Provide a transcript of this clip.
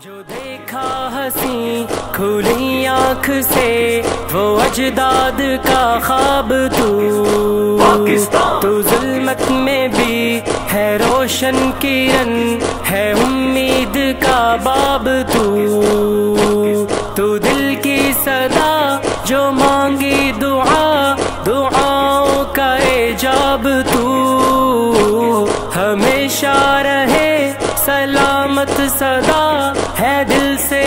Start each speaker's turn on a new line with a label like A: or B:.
A: जो देखा हंसी खुली आँख से वो अजदाद का ख्वाब तू पाकिस्तान। तू जुल्मत में भी है रोशन किरण, है उम्मीद का बाब तू दिल की सदा जो मांगी दुआ, दुआओं का इजाब तू हमेशा रहे सलामत सदा है दिल से